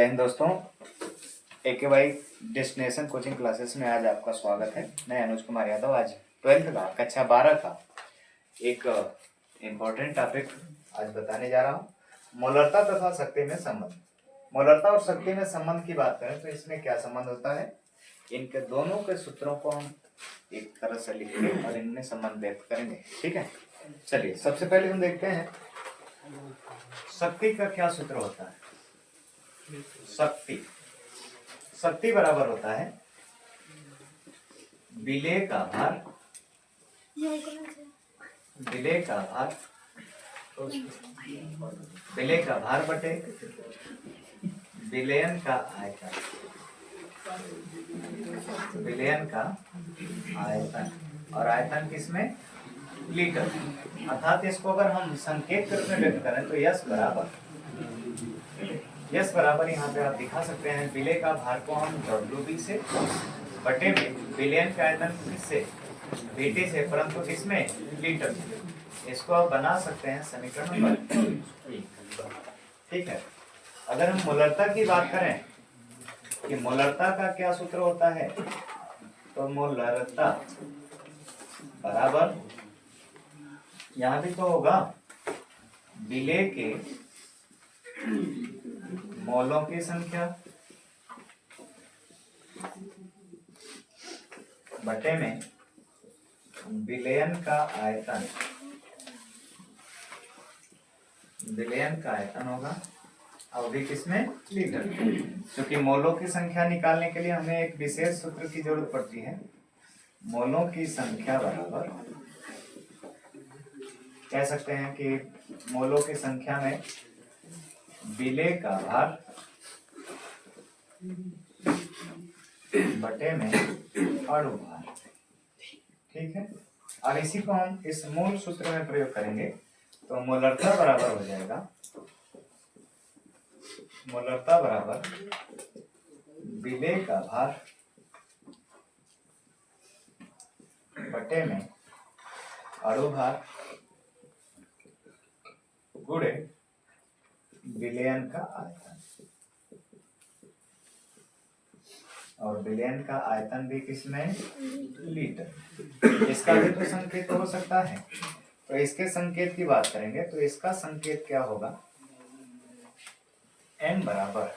हिंद दोस्तों, AKY destination coaching classes में आज आपका स्वागत है। मैं अनुज कुमार यादव आज 12th का कक्षा 12 का एक इम्पोर्टेंट टॉपिक आज बताने जा रहा हूँ। मोलरता तथा शक्ति में संबंध। मोलरता और शक्ति में संबंध की बात करें तो इसमें क्या संबंध होता है, इनके दोनों के सूत्रों को हम एक तरह से लिखेंगे और इनमें संबंध व्यक्त करेंगे। ठीक है, चलिए सबसे पहले हम देखते हैं शक्ति का क्या सूत्र होता है। शक्ति बराबर होता है विलेय का भार बटे विलयन का आयतन और आयतन किसमें, लीटर। अर्थात इसको अगर हम संकेत के रूप में व्यक्त करें तो यस बराबर यहाँ पे आप दिखा सकते हैं विलेय का भार को हम WB से बटे में विलयन का आयतन किससे, VT से, परंतु किसमें, लीटर से। इसको आप बना सकते हैं समीकरण नंबर 1। ठीक है, अगर हम मोलरता की बात करें कि मोलरता का क्या सूत्र होता है, तो मोलरता बराबर यहाँ भी तो होगा विलेय के मोलों की संख्या बटे में विलयन का आयतन होगा और भी किसमें, लीटर। क्योंकि मोलों की संख्या निकालने के लिए हमें एक विशेष सूत्र की जरूरत पड़ती है। मोलों की संख्या बराबर कह सकते हैं कि मोलों की संख्या में विलेय का भार बटे में अणु भार। ठीक है, और इसी को हम इस मूल सूत्र में प्रयोग करेंगे तो मोलरता बराबर हो जाएगा, मोलरता बराबर विलेय का भार बटे में अणु भार गुणे विलयन का आयतन, और विलयन का आयतन भी किसमें, लीटर। इसका भी तो संकेत हो सकता है, तो इसके संकेत की बात करेंगे तो इसका संकेत क्या होगा, M बराबर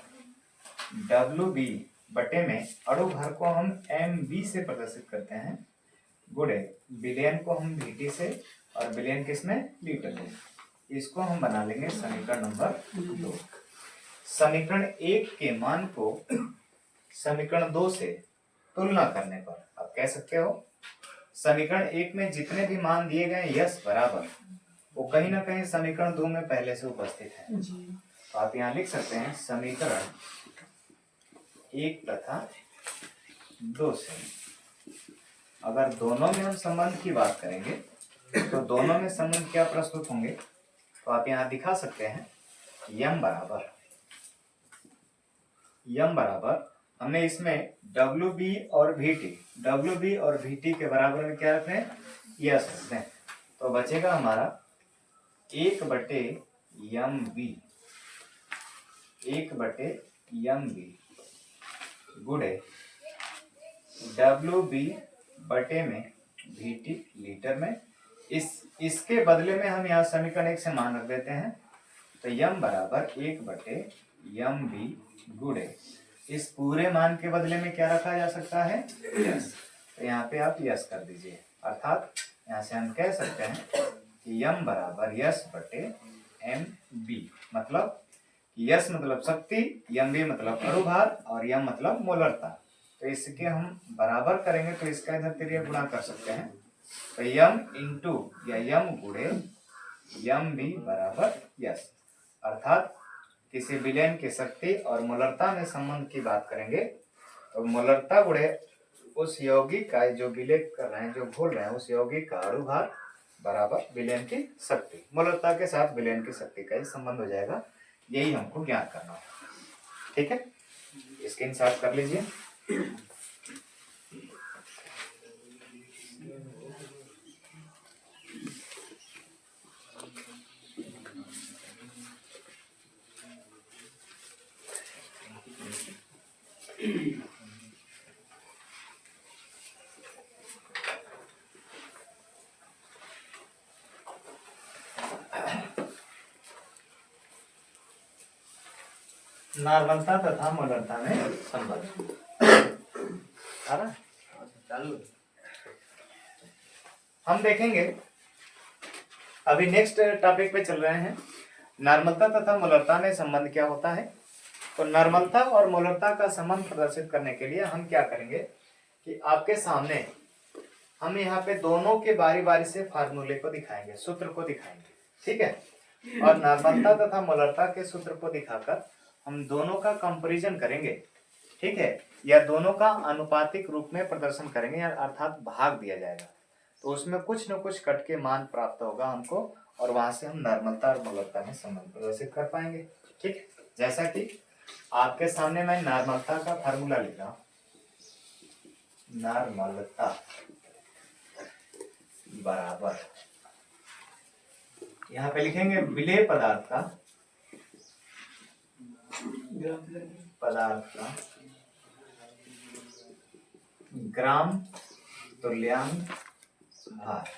WB बटे में अणु भार को हम MB से प्रदर्शित करते हैं गुणे विलयन को हम VT से और विलयन किसमें, लीटर में। इसको हम बना लेंगे समीकरण नंबर 2। समीकरण 1 के मान को समीकरण 2 से तुलना करने पर आप कह सकते हो समीकरण 1 में जितने भी मान दिए गए यस बराबर वो कहीं ना कहीं समीकरण 2 में पहले से उपस्थित है। तो आप यहाँ लिख सकते हैं समीकरण 1 तथा 2 से अगर दोनों में हम संबंध की बात करेंगे तो दोनों में संबंध क्या प्रस्तुत होंगे, तो आप यहाँ दिखा सकते हैं यम बराबर हमें इसमें WB और VT के बराबर में क्या रखते हैं, यस रखते हैं। तो बचेगा हमारा 1 बटे MB गुणे WB बटे में VT लीटर में। इसके बदले में हम यहाँ समीकरण 1 से मान रख देते हैं, तो यम बराबर 1 बटे MB गुणे इस पूरे मान के बदले में क्या रखा जा सकता है, यस। तो यहाँ पे आप यस कर दीजिए, अर्थात यहाँ से हम कह सकते हैं कि यम बराबर यस बटे MB, मतलब यस मतलब शक्ति, MB मतलब अणु भार और यम मतलब मोलरता। तो इसके हम बराबर करेंगे तो इसका इधर तिर्यक गुणा कर सकते हैं, तो यम इंटू या यम गुणे MB बराबर यस। अर्थात किसी विलयन की शक्ति और मोलरता में संबंध की बात करेंगे तो मोलरता गुणे उस यौगिक का जो विलय कर रहे हैं, जो घोल रहे हैं, उस यौगिक का अणु भार बराबर विलयन की शक्ति। मोलरता के साथ विलयन की शक्ति का ही संबंध हो जाएगा, यही हमको ज्ञात करना है। ठीक है, स्क्रीनशॉट कर लीजिए। नॉर्मलता तथा मोलरता में संबंध। आ रहा? चालू। हम देखेंगे अभी नेक्स्ट टॉपिक पे चल रहे हैं। नॉर्मलता तथा मोलरता में संबंध क्या होता है। तो नॉर्मलता और मोलरता का संबंध प्रदर्शित करने के लिए हम क्या करेंगे कि आपके सामने हम यहाँ पे दोनों के बारी बारी से फार्मूले को दिखाएंगे, सूत्र को दिखाएंगे, ठीक है। और नॉर्मलता तथा मोलरता के सूत्र को दिखाकर हम दोनों का कंपैरिजन करेंगे, ठीक है, या दोनों का अनुपातिक रूप में प्रदर्शन करेंगे, या अर्थात भाग दिया जाएगा। तो उसमें कुछ न कुछ कट के मान प्राप्त होगा हमको, और वहां से हम नॉर्मलता और मोलरता में संबंध प्रदर्शित कर पाएंगे, ठीक है। जैसा कि आपके सामने मैं नॉर्मलता का फार्मूला लिख रहा हूं। नॉर्मलता बराबर, यहाँ पे लिखेंगे विलेय पदार्थ का ग्राम तुल्यांक भार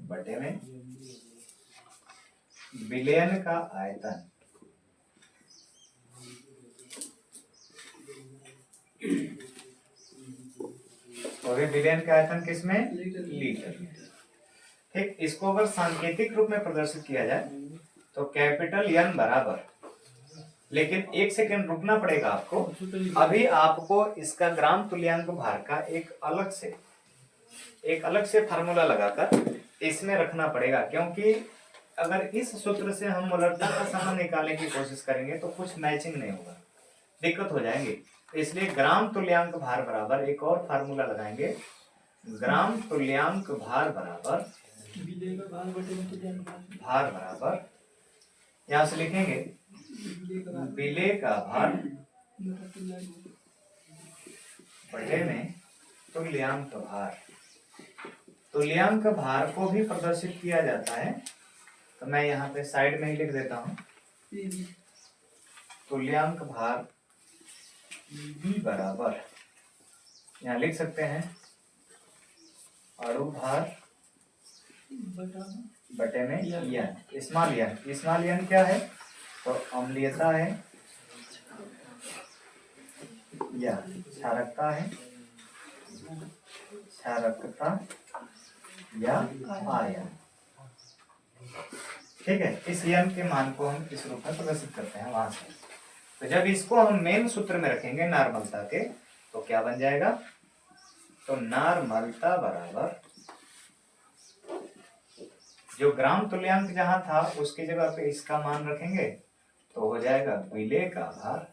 बटे में विलयन का आयतन और विलयन का आयतन किसमें, लीटर में, ठीक। इसको अगर सांकेतिक रूप में प्रदर्शित किया जाए तो कैपिटल एन बराबर, लेकिन एक सेकंड रुकना पड़ेगा आपको। अभी आपको इसका ग्राम तुल्यांक भार का एक अलग से फार्मूला लगाकर इसमें रखना पड़ेगा, क्योंकि अगर इस सूत्र से हम मोलरता का संबंध निकालने की कोशिश करेंगे तो कुछ मैचिंग नहीं होगा, दिक्कत हो जाएंगे। इसलिए ग्राम तुल्यांक भार बराबर एक और फार्मूला लगाएंगे, ग्राम तुल्यांक भार बराबर यहां से लिखेंगे विलेय का भार बटे में तुल्यांक भार। तुल्यांक भार को भी प्रदर्शित किया जाता है, तो मैं यहाँ पे साइड में ही लिख देता हूँ। तुल्यांक भार B बराबर, यहाँ लिख सकते हैं अणु भार बटे में यन, स्मॉल यन क्या है, तो अम्लीयता है या क्षारकता है, क्षारकता या आयन, ठीक है। इस यन के मान को हम इस रूप में प्रदर्शित करते हैं वहां से। तो जब इसको हम मेन सूत्र में रखेंगे नॉर्मलता के, तो क्या बन जाएगा, तो नॉर्मलता बराबर जो ग्राम तुल्यांक जहां था उसकी जगह पे इसका मान रखेंगे तो हो जाएगा विलेय का भार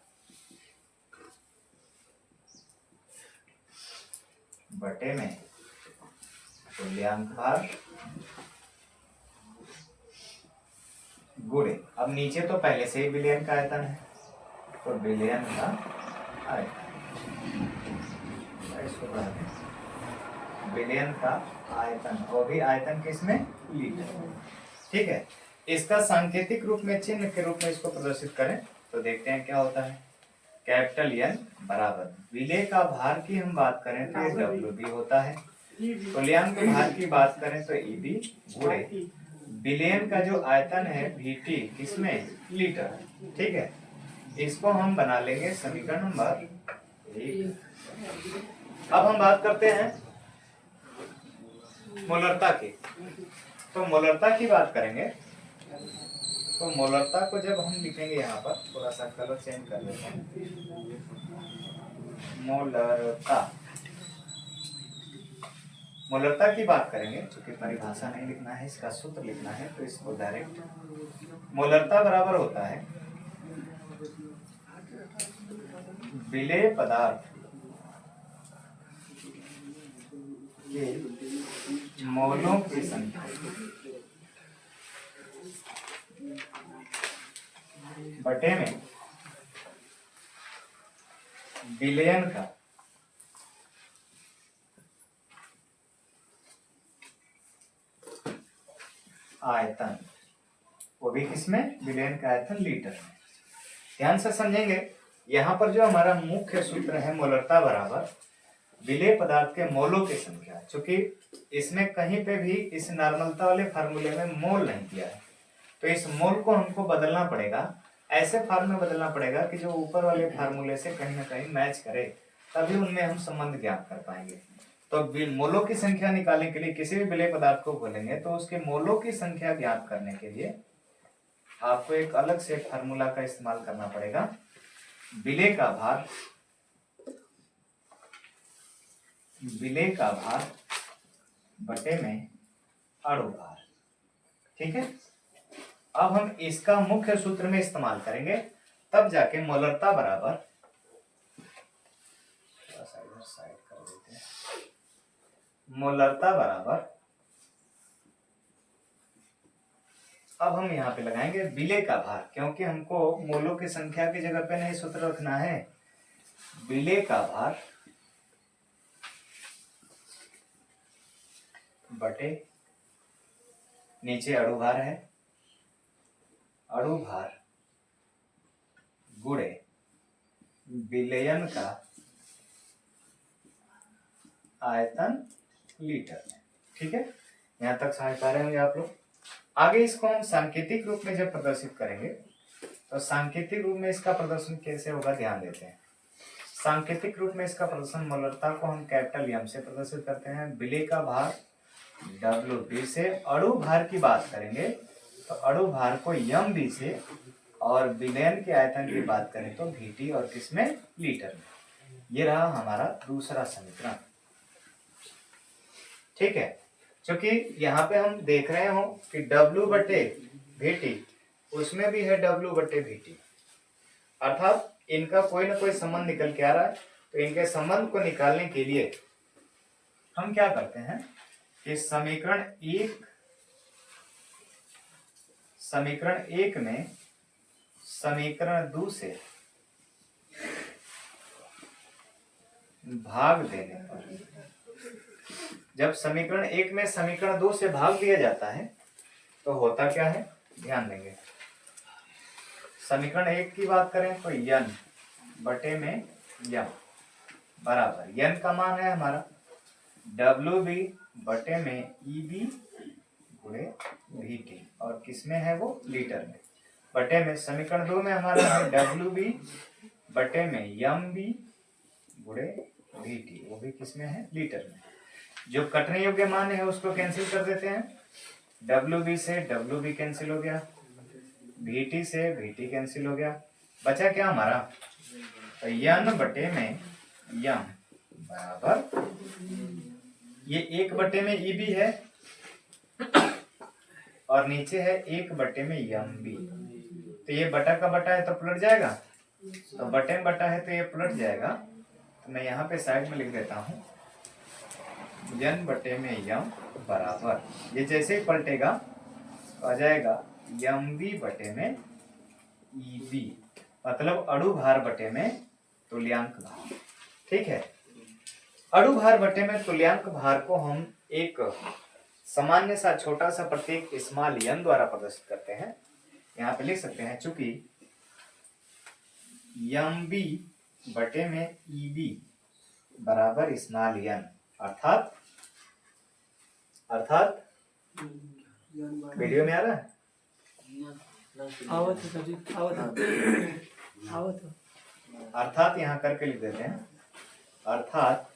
बटे में तुल्यांक भार गुणे, अब नीचे तो पहले से ही विलयन का आयतन है, तो विलयन का आयतन, विलयन का आयतन, वो भी आयतन किसमें, लीटर, ठीक है। इसका सांकेतिक रूप में चिन्ह के रूप में इसको प्रदर्शित करें तो देखते हैं क्या होता है। कैपिटल एन बराबर विलेय का भार की हम बात करें तो ये WB होता है, तुल्यांक भार की बात करें तो EB गुणे विलयन का जो आयतन है VT किसमें, लीटर, ठीक है। इसको हम बना लेंगे समीकरण नंबर 1। अब हम बात करते हैं मोलरता की। तो मोलरता की बात करेंगे तो मोलरता को जब हम लिखेंगे, यहाँ पर थोड़ा सा कलर चेंज कर लेते हैं, मोलरता की बात करेंगे, क्योंकि परिभाषा नहीं लिखना है, इसका सूत्र लिखना है, तो इसको डायरेक्ट मोलरता बराबर होता है विलेय पदार्थ के मोलों की संख्या बटे में विलयन का आयतन, वो भी किसमें, विलयन का आयतन लीटर में, ध्यान से समझेंगे। यहाँ पर जो हमारा मुख्य सूत्र है मोलरता बराबर विलेय पदार्थ के मोलों की संख्या, चूंकि इसमें कहीं पे भी इस नॉर्मलता वाले फार्मूले में मोल नहीं दिया है, तो इस मोल को हमको बदलना पड़ेगा, ऐसे फॉर्म में बदलना पड़ेगा कि जो ऊपर वाले फार्मूले से कहीं ना कहीं मैच करे, तभी उनमें हम संबंध ज्ञात कर पाएंगे। तो मोलों की संख्या निकालने के लिए किसी भी विलेय पदार्थ को बोलेंगे तो उसके मोलों की संख्या ज्ञात करने के लिए आपको एक अलग से फार्मूला का इस्तेमाल करना पड़ेगा। विलेय का भार बटे में अणु भार। ठीक है, अब हम इसका मुख्य सूत्र में इस्तेमाल करेंगे, तब जाके मोलरता बराबर, साइड कर देते हैं, मोलरता बराबर, अब हम यहाँ पे लगाएंगे विलेय का भार, क्योंकि हमको मोलों की संख्या की जगह पे नहीं सूत्र रखना है। विलेय का भार बटे, नीचे अणु भार है, अणु भार गुणे विलयन का आयतन लीटर में। ठीक है, यहाँ तक समझ पा रहे होंगे आप लोग। आगे इसको हम सांकेतिक रूप में जब प्रदर्शित करेंगे तो सांकेतिक रूप में इसका प्रदर्शन कैसे होगा ध्यान देते हैं। सांकेतिक रूप में इसका प्रदर्शन मोलरता को हम कैपिटल एम से प्रदर्शित करते हैं, विलेय का भार WB से, अणु भार की बात करेंगे तो अणु भार को MB से, और विलयन के आयतन की बात करें तो VT, और किसमें, लीटर में। ये रहा हमारा दूसरा समीकरण। ठीक है, क्योंकि यहाँ पे हम देख रहे हो कि W बटे VT, उसमें भी है W बटे VT, अर्थात इनका कोई ना कोई संबंध निकल के आ रहा है। तो इनके संबंध को निकालने के लिए हम क्या करते हैं कि समीकरण एक में समीकरण 2 से भाग देने पर, जब समीकरण 1 में समीकरण 2 से भाग दिया जाता है तो होता क्या है, ध्यान देंगे। समीकरण 1 की बात करें तो n बटे में m बराबर, n का मान है हमारा WB बटे में EB गुणे VT, और किसमें है वो, लीटर में, बटे में समीकरण 2 में हमारा है WB बटे में MB गुणे VT, वो भी किसमें है, लीटर में। जो कटने योग्य मान है उसको कैंसिल कर देते हैं, WB से WB कैंसिल हो गया, VT से VT कैंसिल हो गया, बचा क्या हमारा, तो n बटे में m बराबर, ये 1 बटे में EB है और नीचे है 1 बटे में MB, तो ये बटा का बटा है तो पलट जाएगा, तो बटे में बटा है तो ये पलट जाएगा। तो मैं यहाँ पे साइड में लिख देता हूँ n बटे में m बराबर, ये जैसे ही पलटेगा तो आ जाएगा MB बटे में EB, मतलब अणु भार बटे में तुल्यांक भार। ठीक है, अणु भार बटे में तुल्यांक भार को हम एक सामान्य सा छोटा सा प्रतीक स्मॉल n द्वारा प्रदर्शित करते हैं। यहाँ पे लिख सकते हैं, चूंकि MB बटे में EB बराबर स्मॉल n, अर्थात वीडियो में आ रहा है, अर्थात यहाँ करके लिख देते हैं, अर्थात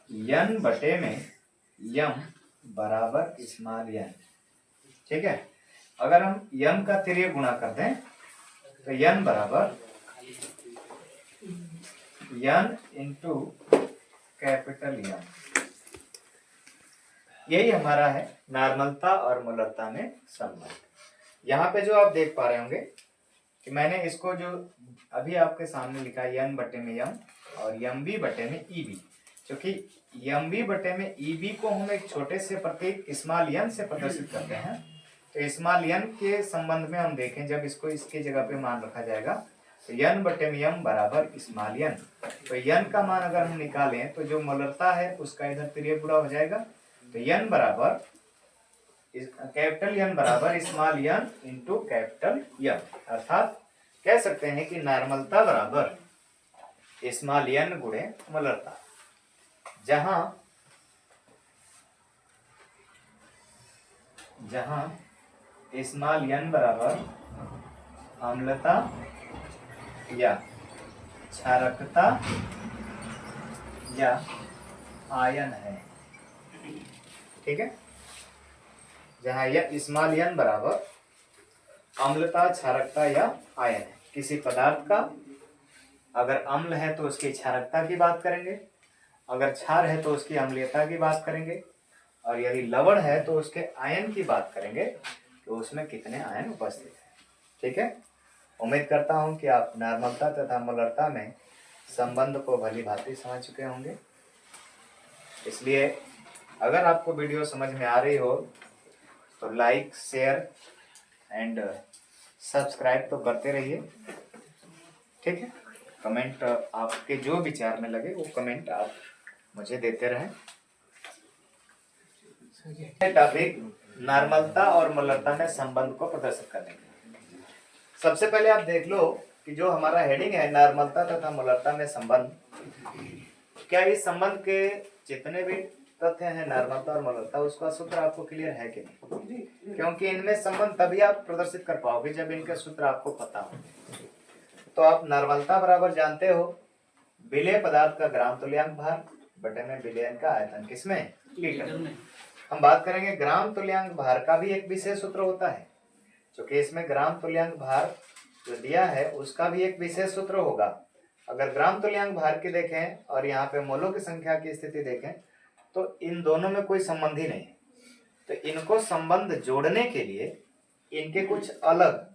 n बटे में m बराबर स्मॉल n। ठीक है, अगर हम m का तिर्यक गुणा कर दें तो n बराबर n इंटू कैपिटल M। यही हमारा है नॉर्मलता और मोलरता में संबंध। यहाँ पे जो आप देख पा रहे होंगे कि मैंने इसको जो अभी आपके सामने लिखा है n बटे में m और MB बटे में EB, क्योंकि MB बटे में EB को हम एक छोटे से प्रतीक स्मॉल n से प्रदर्शित करते हैं, तो स्मॉल n के संबंध में हम देखें जब इसको इसकी जगह पे मान रखा जाएगा तो n बटे में m बराबर स्मॉल n, तो n का मान अगर हम निकालें तो जो मोलरता है उसका इधर तिर्यक गुणा हो जाएगा, तो n बराबर कैपिटल यन बराबर स्मॉल यन इंटू कैपिटल यन, अर्थात कह सकते हैं कि नॉर्मलता बराबर स्मॉल यन गुणे मोलरता, जहां स्मॉल यन बराबर अम्लता या क्षारकता या आयन है। ठीक है, जहां यह स्मॉल यन बराबर अम्लता, क्षारकता या आयन है। किसी पदार्थ का अगर अम्ल है तो उसकी क्षारकता की बात करेंगे, अगर क्षार है तो उसकी अम्लीयता की बात करेंगे, और यदि लवण है तो उसके आयन की बात करेंगे तो उसमें कितने आयन उपस्थित है। ठीक है, उम्मीद करता हूं कि आप नॉर्मलता तथा मोलरता में संबंध को भली भांति समझ चुके होंगे। इसलिए अगर आपको वीडियो समझ में आ रही हो तो लाइक, शेयर एंड सब्सक्राइब तो करते रहिए। ठीक है, कमेंट आपके जो विचार में लगे वो कमेंट आप मुझे देते रहें। टॉपिक नॉर्मलता और मोलरता में संबंध को प्रदर्शित करने के। सबसे पहले आप देख लो कि जो हमारा हेडिंग है नॉर्मलता तथा मोलरता में संबंध, क्या इस संबंध के जितने भी तथ्य हैं नॉर्मलता और मोलरता, उसका सूत्र आपको क्लियर है कि नहीं? क्योंकि इनमें संबंध तभी आप प्रदर्शित कर पाओगे जब इनके सूत्र आपको पता हो। तो आप नॉर्मलता बराबर जानते हो विलेय पदार्थ का ग्राम तुल्यांक भार बटे में विलयन का आयतन, किसमें? लीटर में। हम बात करेंगे ग्राम तुल्यांक भार का भी एक विशेष सूत्र होता है, क्योंकि इसमें ग्राम तुल्यांक भार जो दिया है उसका भी एक विशेष सूत्र होगा। अगर ग्राम तुल्यांक भार की देखें और यहाँ पे मोलों की संख्या की स्थिति देखें तो इन दोनों में कोई संबंध ही नहीं है। तो इनको संबंध जोड़ने के लिए इनके कुछ अलग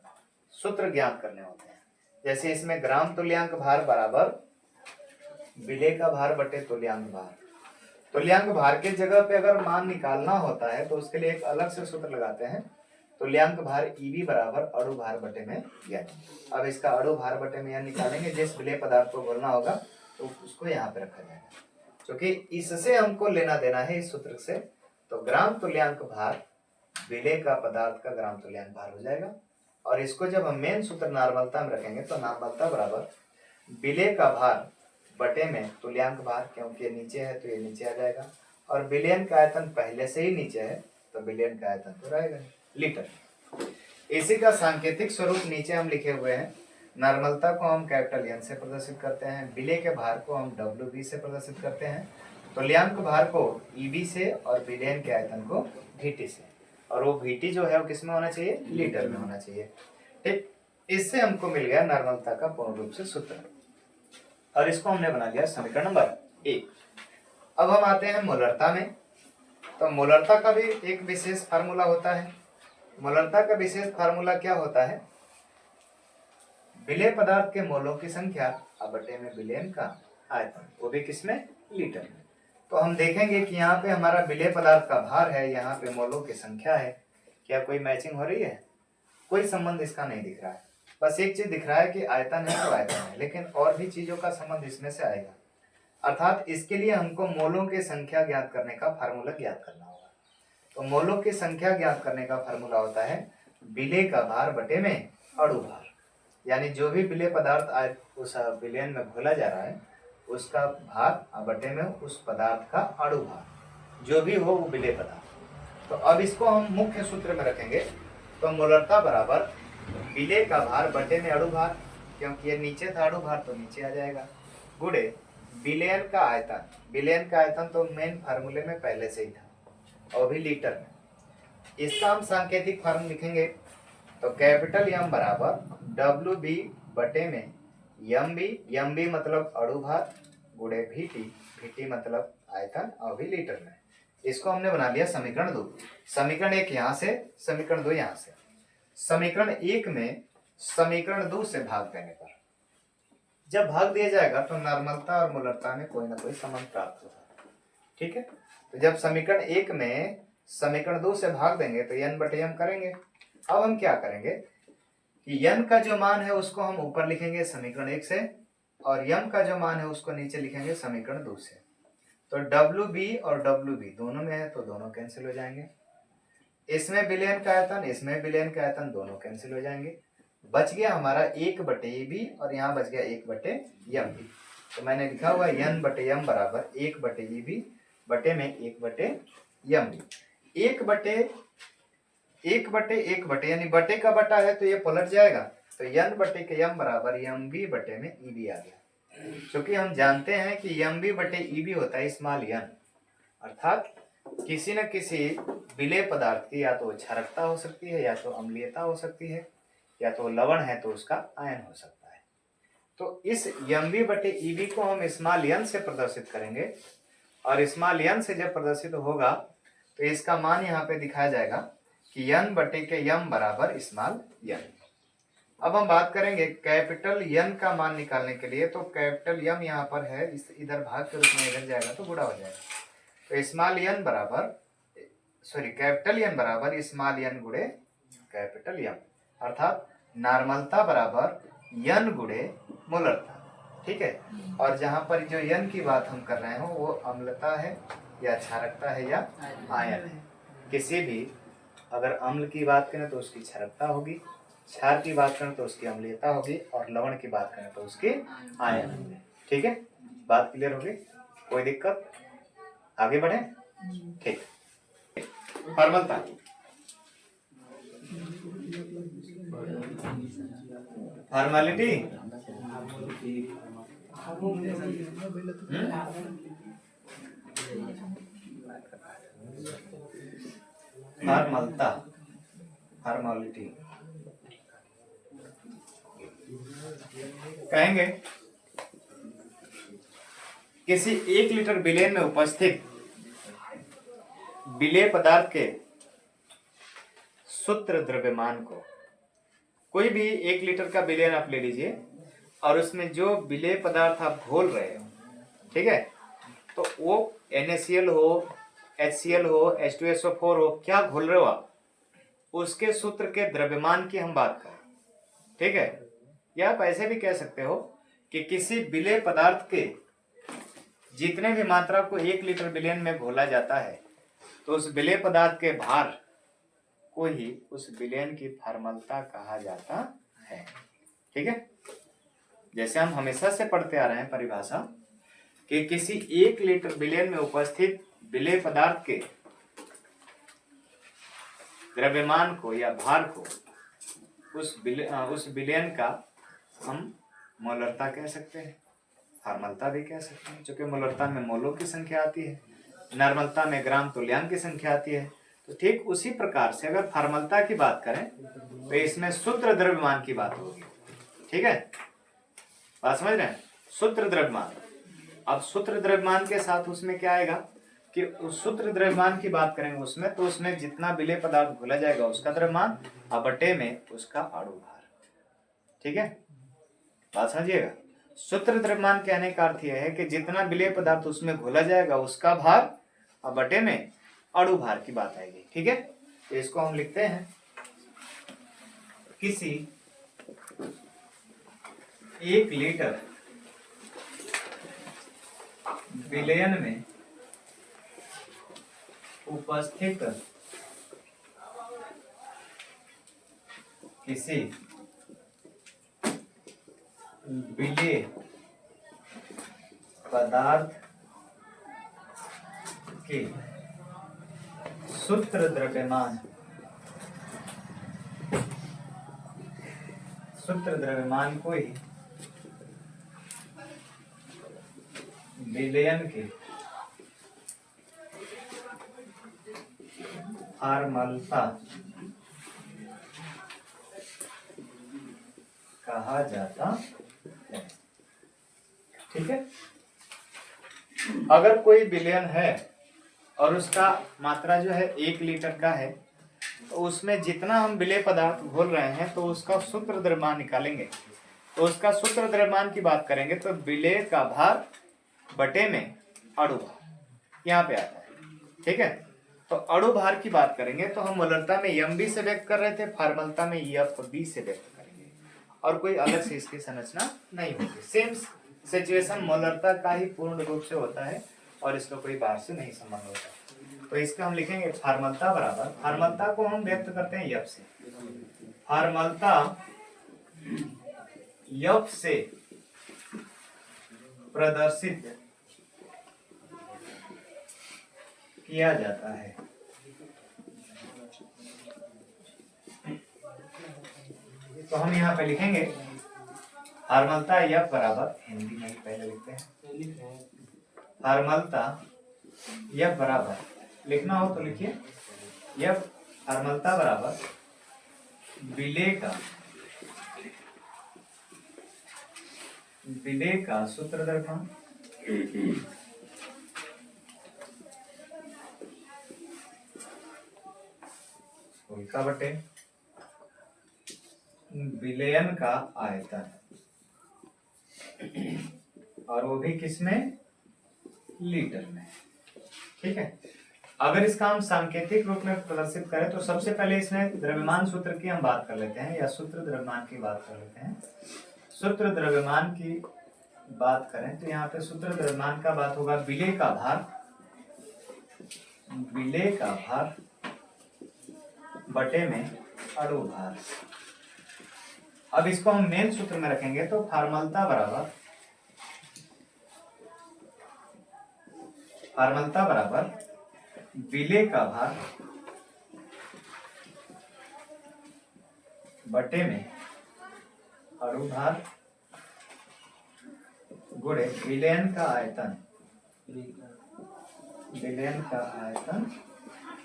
सूत्र ज्ञात करने होते हैं। जैसे इसमें ग्राम तुल्यांक भार बराबर विलेय का भार बटे तुल्यांक भार। तुल्यांक भार के जगह पे अगर मान निकालना होता है तो उसके लिए एक अलग से सूत्र लगाते हैं, तुल्यांक भार ईबी बराबर अणु भार बटे में यन। अब इसका अणु भार बटे में यन निकालेंगे, जिस विलेय पदार्थ को बोलना होगा तो उसको यहाँ पे रखा जाएगा, क्योंकि इससे हमको लेना देना है इस सूत्र से। तो ग्राम तुल्यांक भार विलेय का पदार्थ का ग्राम तुल्यांक भार हो जाएगा, और इसको जब हम मेन सूत्र नॉर्मलता में रखेंगे तो नॉर्मलता बराबर विलेय का भार बटे में तुल्यांक भार, क्योंकि ये नीचे है तो ये नीचे आ जाएगा, और विलयन का आयतन पहले से ही नीचे है तो विलयन का आयतन तो रहेगा लीटर। इसी का सांकेतिक स्वरूप नीचे हम लिखे हुए हैं। नॉर्मलता को हम कैपिटल एन से प्रदर्शित करते हैं, विलेय के भार को हम डब्ल्यू से प्रदर्शित करते हैं, तुल्यांक भार को ईबी से, और विलयन के आयतन को VT से। और वो VT जो है वो किसमें होना चाहिए? लीटर में होना चाहिए। ठीक, इससे हमको मिल गया नॉर्मलता का पूर्ण रूप से सूत्र, और इसको हमने बना लिया समीकरण नंबर 1। अब हम आते हैं मोलरता में। तो मोलरता का भी एक विशेष फार्मूला होता है। मोलरता का विशेष फार्मूला क्या होता है? विलेय पदार्थ के मोलों की संख्या बटे में विलयन का आयतन, वो भी किसमें? लीटर में। तो हम देखेंगे कि यहाँ पे हमारा विलेय पदार्थ का भार है, यहाँ पे मोलों की संख्या है। क्या कोई मैचिंग हो रही है? कोई संबंध इसका नहीं दिख रहा है। बस एक चीज दिख रहा है कि आयतन है तो आयतन है, लेकिन और भी चीजों का संबंध इसमें से आएगा। अर्थात इसके लिए हमको मोलों की संख्या ज्ञात करने का फार्मूला ज्ञात करना होगा। तो मोलों की संख्या ज्ञात करने का फार्मूला होता है विलेय का भार बटे में अणु भार, यानी जो भी विलेय पदार्थ उस विलयन में घोला जा रहा है उसका भार बटे में उस पदार्थ का अणु भार, जो भी हो वो विलेय पदार्थ। तो अब इसको हम मुख्य सूत्र में रखेंगे। तो मोलरता बराबर विलेय का भार बटे में अणु भार, क्योंकि ये नीचे था अणु भार तो नीचे आ जाएगा, गुणे विलयन का आयतन। विलयन का आयतन तो मेन फार्मूले में पहले से ही था, और भी लीटर में। इसका हम सांकेतिक फॉर्म लिखेंगे। तो कैपिटल एम बराबर WB बटे में एम बी मतलब अणु भार गुणे VT मतलब आयतन, और भी लीटर में। इसको हमने बना लिया समीकरण 2। समीकरण 1 यहाँ से, समीकरण 2 यहाँ से। समीकरण 1 में समीकरण 2 से भाग देने पर, जब भाग दिया जाएगा तो नॉर्मलता और मोलरता में कोई ना कोई संबंध प्राप्त होगा। ठीक है, तो जब समीकरण 1 में समीकरण 2 से भाग देंगे तो n बटे m करेंगे। अब हम क्या करेंगे कि n का जो मान है उसको हम ऊपर लिखेंगे समीकरण 1 से, और m का जो मान है उसको नीचे लिखेंगे समीकरण 2 से। तो WB और WB दोनों में है तो दोनों कैंसिल हो जाएंगे। इसमें विलयन का आयतन, इसमें विलयन का आयतन, दोनों कैंसिल हो जाएंगे। बच गया हमारा 1/ab और यहाँ बच गया 1/mb। तो मैंने लिखा हुआ n/m बराबर 1/ab बटे में 1/mb। 1/1 यानी बटे का बटा है तो ये पलट जाएगा, तो n/m बराबर mb बटे में eb आ गया। क्योंकि हम जानते हैं कि mb बटे eb होता है स्मॉल n, अर्थात किसी न किसी विलेय पदार्थ की या तो क्षारकता हो सकती है, या तो अम्लीयता हो सकती है, या तो लवण है तो उसका आयन हो सकता है। तो इस mb बटे eb को हम स्मॉल n से प्रदर्शित करेंगे, और स्मॉल n से जब प्रदर्शित होगा तो इसका मान यहाँ पे दिखाया जाएगा कि n/m बराबर स्मॉल n। अब हम बात करेंगे कैपिटल N का मान निकालने के लिए। तो कैपिटल M यहाँ पर है, इस इधर भाग के रूप में इधर जाएगा तो गुणा हो जाएगा। तो स्मॉल n बराबर कैपिटल N बराबर स्मॉल n गुणे कैपिटल M, अर्थात नॉर्मलता बराबर n गुणे मोलरता। ठीक है, और जहाँ पर जो n की बात हम कर रहे हो वो अम्लता है या क्षारकता है या आयन है। किसी भी अगर अम्ल की बात करें तो उसकी क्षारकता होगी, क्षार की बात करें तो उसकी अम्लीयता होगी, और लवण की बात करें तो उसकी आयन होगी। ठीक है, बात क्लियर होगी? कोई दिक्कत? आगे बढ़े? ठीक। फॉर्मलता, फॉर्मेलिटी, फॉर्मलता, फॉर्मेलिटी कहेंगे किसी 1 लीटर विलेन में उपस्थित विलेय पदार्थ के सूत्र द्रव्यमान को, कोई भी 1 लीटर का विलेन आप ले लीजिए और उसमें जो विलेय पदार्थ आप घोल रहे हो, ठीक है, तो वो NaCl हो, HCl हो, H2SO4 हो, क्या घोल रहे हो आप, उसके सूत्र के द्रव्यमान की हम बात करें। ठीक है, या आप ऐसे भी कह सकते हो कि किसी विलेय पदार्थ के जितने भी मात्रा को 1 लीटर विलेन में घोला जाता है तो उस विलेय पदार्थ के भार को ही उस विलेन की फॉर्मलता कहा जाता है। ठीक है, जैसे हम हमेशा से पढ़ते आ रहे हैं परिभाषा कि किसी 1 लीटर विलेन में उपस्थित विलेय पदार्थ के द्रव्यमान को या भार को उस विलेन का हम मोलरता कह सकते हैं, फॉर्मलता भी कह सकते हैं, क्योंकि मोलरता में मोलों की संख्या आती है, नॉर्मलता में ग्राम तुल्यांक की संख्या आती है। तो ठीक उसी प्रकार से अगर फॉर्मलता की बात करें तो इसमें सूत्र द्रव्यमान की बात होगी। ठीक है, बात समझ रहे हैं? सूत्र द्रव्यमान। अब सूत्र द्रव्यमान के साथ उसमें क्या आएगा कि उस सूत्र द्रव्यमान की बात करेंगे उसमें, तो उसमें जितना विलेय पदार्थ घोला जाएगा उसका द्रव्यमान और बटे में उसका अणु भार। ठीक है, बात समझिएगा। सूत्र द्रव्यमान कहने का अर्थ यह है कि जितना विलेय पदार्थ उसमें घोला जाएगा उसका भार और बटे में अणु भार की बात आएगी। ठीक है, तो इसको हम लिखते हैं किसी 1 लीटर विलयन में उपस्थित किसी विलेय पदार्थ के सूत्र द्रव्यमान को ही विलयन के फॉर्मलता कहा जाता है। ठीक है, अगर कोई विलयन है और उसका मात्रा जो है 1 लीटर का है, तो उसमें जितना हम विलेय पदार्थ घोल रहे हैं तो उसका सूत्र द्रव्यमान निकालेंगे। तो उसका सूत्र द्रव्यमान की बात करेंगे तो विलेय का भार बटे में अणु भार यहाँ पे आता है। ठीक है, तो अणु भार की बात करेंगे तो हम मोलरता में mb से व्यक्त कर रहे थे, फॉर्मलता में fb से व्यक्त करेंगे, और कोई अलग से इसकी संरचना नहीं होगी। सेम सिचुएशन मोलरता का ही पूर्ण रूप से होता है और इसका कोई बाहर से नहीं संबंध होता। तो इसका हम लिखेंगे फॉर्मलता बराबर, फॉर्मलता को हम व्यक्त करते हैं यफ से, फॉर्मलता यफ से प्रदर्शित किया जाता है। तो हम यहाँ पे लिखेंगे फॉर्मलता यफ बराबर, हिंदी में ही पहले लिखते हैं, फॉर्मलता यफ बराबर, लिखना हो तो लिखिए, यफ फॉर्मलता बराबर विलेय का सूत्र दर्पण उल्का बटे विलयन का आयतन, और वो भी किसमें, लीटर में। ठीक है, अगर इसका हम सांकेतिक रूप में प्रदर्शित करें तो सबसे पहले इसमें द्रव्यमान सूत्र की हम बात कर लेते हैं, या सूत्र द्रव्यमान की बात कर लेते हैं। सूत्र द्रव्यमान की बात करें तो यहाँ पे सूत्र द्रव्यमान का बात होगा विलेय का भार बटे में अणु भार। अब इसको हम मेन सूत्र में रखेंगे तो फॉर्मलता बराबर विलेय का भार बटे में अणु भार गुणे विलयन का आयतन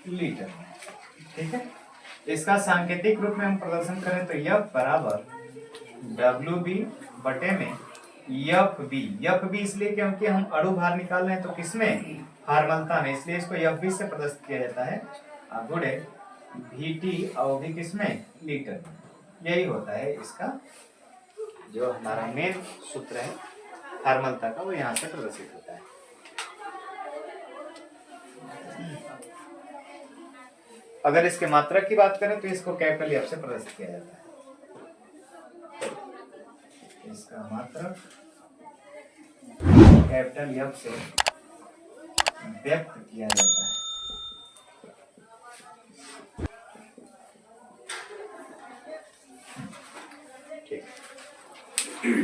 लीटर में। ठीक है, इसका सांकेतिक रूप में हम प्रदर्शन करें तो यफ बराबर WB बटे में FB इसलिए क्योंकि हम अणु भार निकाल रहे हैं तो किसमें, फॉर्मलता में, इसलिए इसको FB से प्रदर्शित किया जाता है, गुणे VT और भी किसमें, लीटर में। यही होता है इसका जो हमारा मेन सूत्र है फॉर्मलता का, वो यहाँ से प्रदर्शित होता है। अगर इसके मात्रक की बात करें तो इसको कैपिटल एफ से प्रदर्शित किया जाता है, इसका मात्रक कैपिटल एफ से व्यक्त किया जाता है।